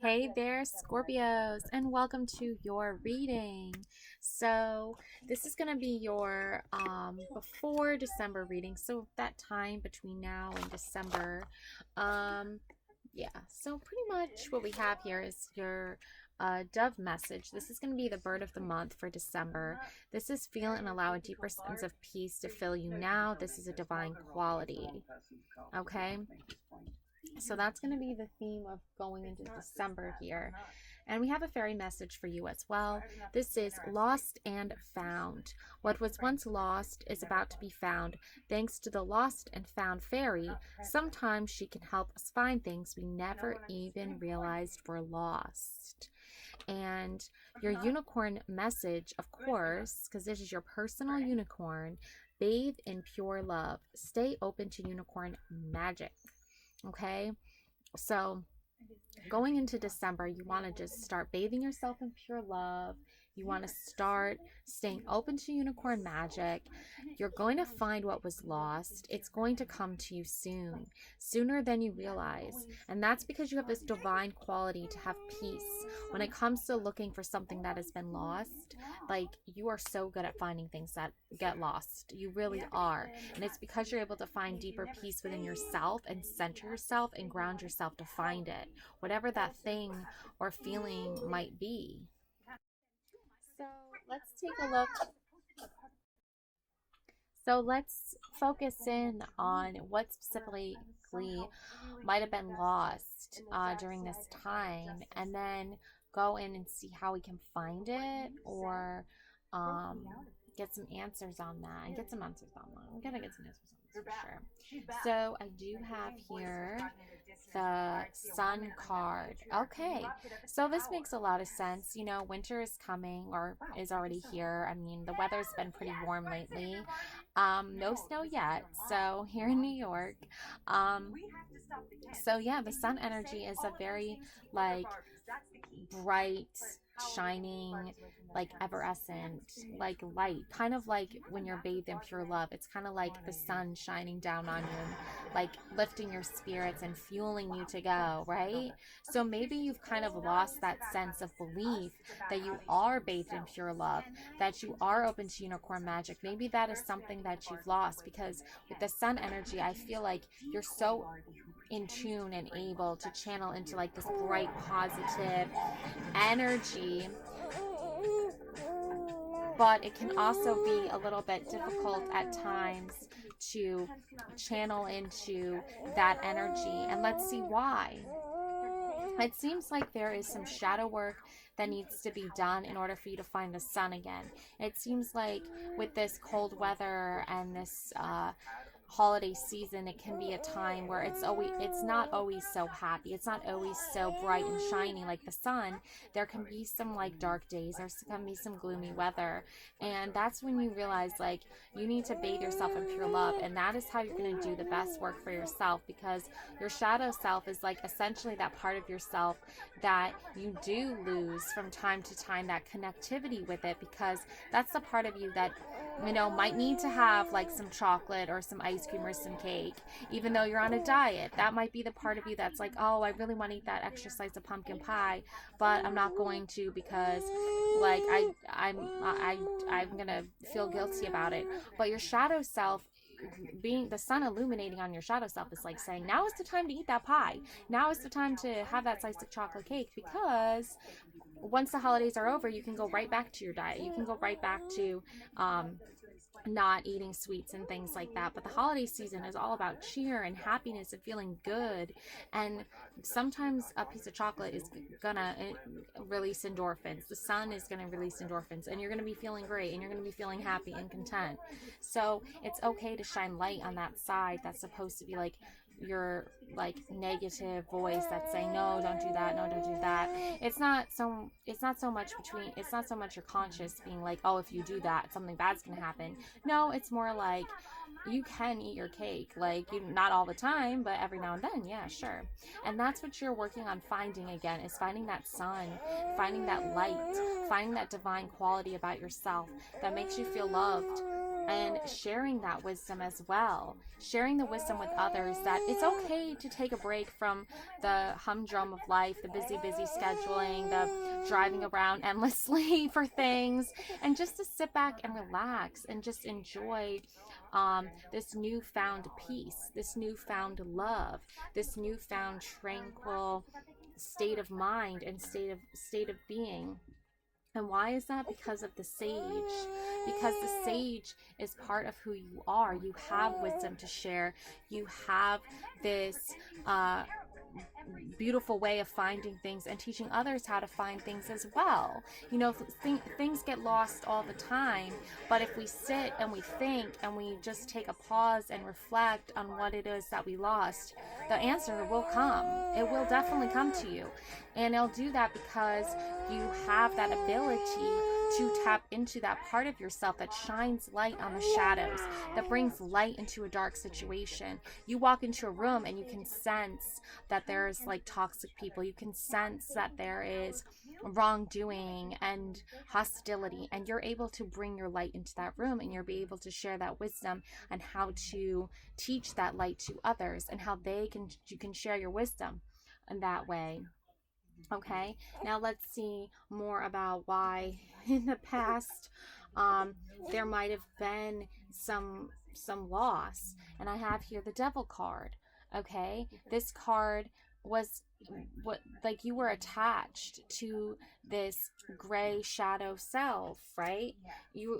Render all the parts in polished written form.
Hey there, Scorpios, and welcome to your reading. So, this is going to be your before December reading. So, that time between now and December. Um, yeah, so pretty much what we have here is your dove message. This is going to be the bird of the month for December. This is feel and allow a deeper sense of peace to fill you now. This is a divine quality. Okay, so that's going to be the theme of going into December here. And we have a fairy message for you as well. This is lost and found. What was once lost is about to be found. Thanks to the lost and found fairy, sometimes she can help us find things we never even realized were lost. And your unicorn message, of course, because this is your personal unicorn, bathe in pure love. Stay open to unicorn magic. Okay, so going into December, you want to just start bathing yourself in pure love. You want to start staying open to unicorn magic. You're going to find what was lost. It's going to come to you soon, sooner than you realize. And that's because you have this divine quality to have peace. When it comes to looking for something that has been lost, like you are so good at finding things that get lost. You really are. And it's because you're able to find deeper peace within yourself and center yourself and ground yourself to find it, whatever that thing or feeling might be. So let's take a look. So let's focus in on what specifically might have been lost during this time, and then go in and see how we can find it or um, get some answers on that and get some answers on that. I'm gonna get some answers on this for sure. So I do have here the sun card. Okay, so this makes a lot of sense. You know, winter is coming or is already here. I mean, the weather's been pretty warm lately. No snow yet, so here in New York. Um, so yeah, the sun energy is a very like bright, shining, like effervescent, like light, kind of like when you're bathed in pure love. It's kind of like the sun shining down on you, like lifting your spirits and fueling you to go, right? So maybe you've kind of lost that sense of belief that you are bathed in pure love, that you are open to unicorn magic. Maybe that is something that you've lost because with the sun energy, I feel like you're so in tune and able to channel into like this bright positive energy, but it can also be a little bit difficult at times to channel into that energy. And let's see why. It seems like there is some shadow work that needs to be done in order for you to find the sun again. It seems like with this cold weather and this holiday season, it can be a time where it's not always so happy. It's not always so bright and shiny like the sun. There can be some like dark days. There can be some gloomy weather, and that's when you realize like you need to bathe yourself in pure love, and that is how you're going to do the best work for yourself, because your shadow self is like essentially that part of yourself that you do lose from time to time, that connectivity with it, because that's the part of you that might need to have like some chocolate or some ice cream or some cake, even though you're on a diet. That might be the part of you that's like, oh, I really want to eat that extra slice of pumpkin pie, but I'm not going to because like I'm gonna feel guilty about it. But your shadow self, being the sun illuminating on your shadow self, is like saying, now is the time to eat that pie, now is the time to have that slice of chocolate cake, because once the holidays are over, you can go right back to your diet. You can go right back to not eating sweets and things like that. But the holiday season is all about cheer and happiness and feeling good. And sometimes a piece of chocolate is gonna release endorphins. The sun is gonna release endorphins, and you're gonna be feeling great, and you're gonna be feeling happy and content. So it's okay to shine light on that side that's supposed to be like your like negative voice that's saying, no, don't do that, no, don't do that. It's not so much your conscious being like, oh, if you do that something bad's gonna happen. No, it's more like you can eat your cake, like, you, not all the time, but every now and then, yeah, sure. And that's what you're working on finding again, is finding that sun, finding that light, finding that divine quality about yourself that makes you feel loved, and sharing that wisdom as well. Sharing the wisdom with others that it's okay to take a break from the humdrum of life, the busy scheduling, the driving around endlessly for things, and just to sit back and relax and just enjoy this newfound peace, this newfound love, this newfound tranquil state of mind and state of being. And why is that? Because of the sage. Because the sage is part of who you are. You have wisdom to share. You have this beautiful way of finding things and teaching others how to find things as well. You know, things get lost all the time, but if we sit and we think and we just take a pause and reflect on what it is that we lost, the answer will come. It will definitely come to you. And it'll do that because you have that ability to tap into that part of yourself that shines light on the shadows, that brings light into a dark situation. You walk into a room and you can sense that there's like toxic people. You can sense that there is wrongdoing and hostility, and you're able to bring your light into that room, and you'll be able to share that wisdom and how to teach that light to others, and how you can share your wisdom in that way. Okay, now let's see more about why in the past there might have been some loss. And I have here the Devil card. Okay, this card was what, like, you were attached to this gray shadow self, right?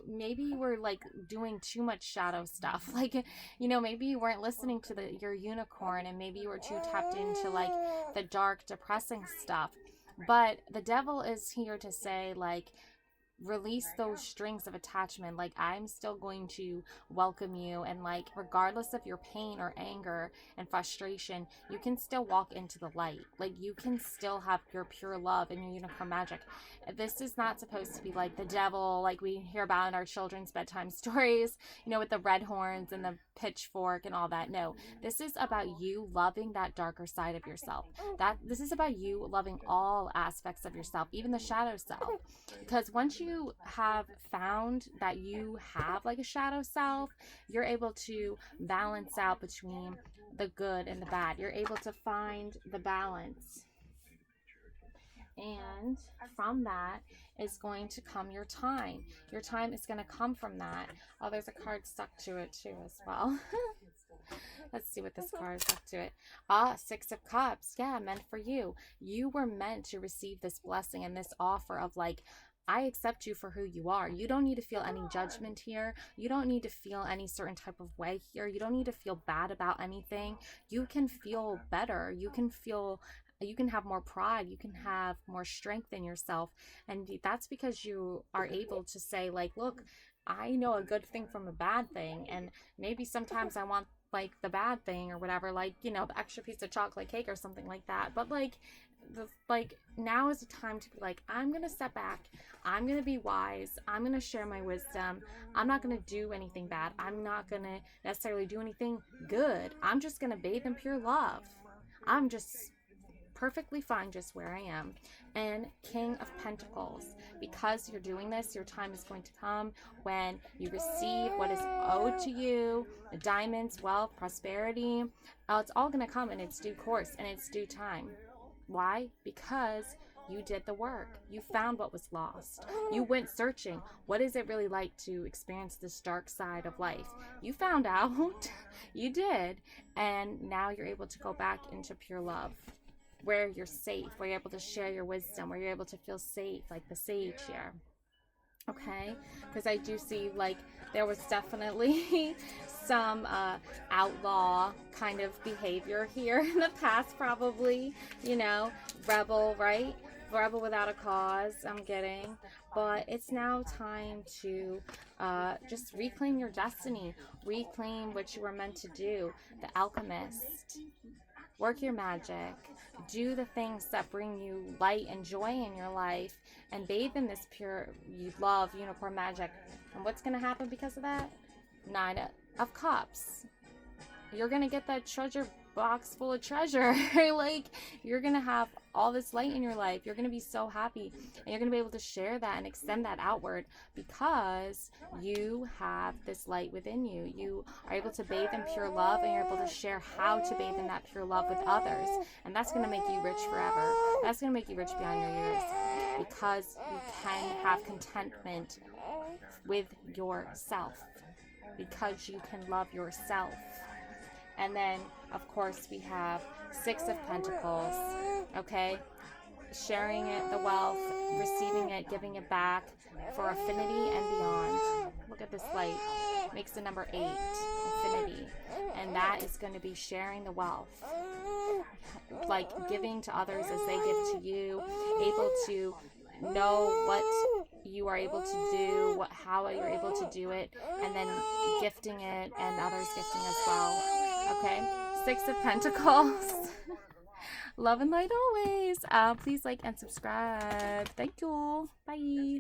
Maybe you were like doing too much shadow stuff, like, you know, maybe you weren't listening to your unicorn, and maybe you were too tapped into like the dark, depressing stuff. But the Devil is here to say, like, release those strings of attachment. Like, I'm still going to welcome you, and like, regardless of your pain or anger and frustration, you can still walk into the light. Like, you can still have your pure love and your unicorn magic. This is not supposed to be like the devil like we hear about in our children's bedtime stories, you know, with the red horns and the pitchfork and all that. No, this is about you loving that darker side of yourself. This is about you loving all aspects of yourself, even the shadow self. Because once you have found that you have like a shadow self, you're able to balance out between the good and the bad. You're able to find the balance. And from that is going to come your time. Your time is going to come from that. Oh, there's a card stuck to it too as well. Let's see what this card is stuck to it. Six of Cups. Yeah, meant for you. You were meant to receive this blessing and this offer of like, I accept you for who you are. You don't need to feel any judgment here. You don't need to feel any certain type of way here. You don't need to feel bad about anything. You can feel better. You can have more pride. You can have more strength in yourself. And that's because you are able to say, like, look, I know a good thing from a bad thing. And maybe sometimes I want like the bad thing or whatever, like, you know, the extra piece of chocolate cake or something like that. But like, now is the time to be like, I'm going to step back. I'm going to be wise. I'm going to share my wisdom. I'm not going to do anything bad. I'm not going to necessarily do anything good. I'm just going to bathe in pure love. I'm just perfectly fine just where I am. And King of Pentacles, because you're doing this, your time is going to come when you receive what is owed to you, diamonds, wealth, prosperity. It's all going to come in its due course and its due time. Why? Because you did the work. You found what was lost. You went searching. What is it really like to experience this dark side of life? You found out. You did. And now you're able to go back into pure love, where you're safe, where you're able to share your wisdom, where you're able to feel safe, like the sage here. Okay? Because I do see, like, there was definitely some outlaw kind of behavior here in the past, probably, you know, rebel, right? Rebel without a cause, I'm getting. But it's now time to just reclaim your destiny, reclaim what you were meant to do. The Alchemist. Work your magic. Do the things that bring you light and joy in your life, and bathe in this pure love, unicorn magic. And what's going to happen because of that? 9 of Cups. You're going to get that treasure box full of treasure. Like, you're gonna have all this light in your life. You're gonna be so happy, and you're gonna be able to share that and extend that outward because you have this light within you. You are able to bathe in pure love, and you're able to share how to bathe in that pure love with others, and that's gonna make you rich forever. That's gonna make you rich beyond your years, because you can have contentment with yourself, because you can love yourself. And then, of course, we have Six of Pentacles, okay? Sharing it, the wealth, receiving it, giving it back for affinity and beyond. Look at this light. Makes the number 8, infinity. And that is going to be sharing the wealth. Like giving to others as they give to you. Able to know what you are able to do, how you're able to do it, and then gifting it and others gifting as well. Okay, Six of Pentacles. Love and light always. Please like and subscribe. Thank you. Bye.